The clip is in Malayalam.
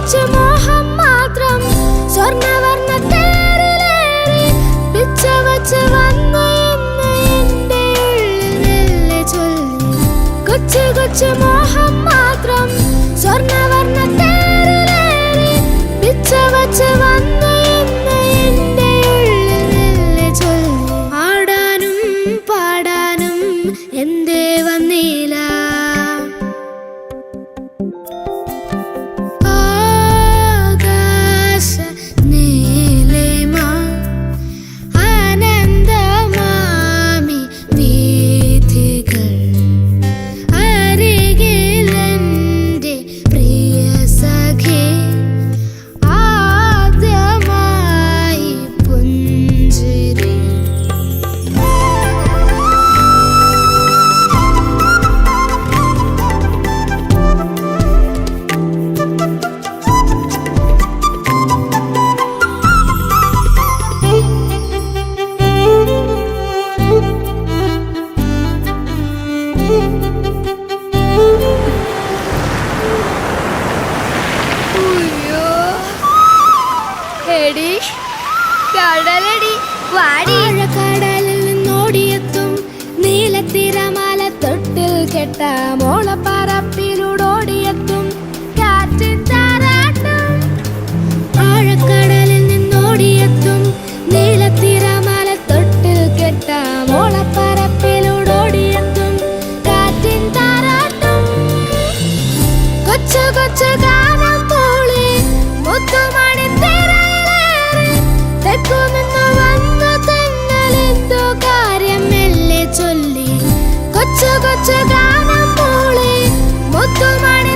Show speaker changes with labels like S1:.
S1: കൊച്ചു മോഹം മാത്രം സ്വർണ്ണവർണ്ണ തേരിലേറി പിച്ച വച്ച് വന്നു എന്ന് എന്റെ ഉള്ളിൽ മെല്ലെ ചൊല്ലി. കൊച്ചു കൊച്ചു മോഹം മാത്രം സ്വർണ്ണവർണ്ണ തേരിലേറി പിച്ച വച്ച് വന്നു എന്ന് എന്റെ ഉള്ളിൽ മെല്ലെ ചൊല്ലി. ആടാനും പാടാനും എന്തേ വന്നില്ല, കടലടി വാടി. കടലിൽ നിന്നോടിയെത്തും നീലത്തിരമാല തൊട്ടിൽ കെട്ട മോളപ്പറപ്പിലൂടോടിയെത്തും കാറ്റിൻ താരാട്ടും. ആഴക്കടലിൽ നിന്നോടിയെത്തും നീലത്തിരമാല തൊട്ടിൽ കെട്ട മോളപ്പറപ്പിലൂടോടിയെത്തും കാറ്റിൻ താരാട്ടും. കൊച്ചു കൊച്ചു ഗാനം പോലെ മുത്തുമണി തെക്കുനിന്നു വന്നു തെന്നലെന്തോ കാര്യം മെല്ലെ ചൊല്ലി. കൊച്ചു കൊച്ചു ഗാനം പോലെ മുത്തുമണി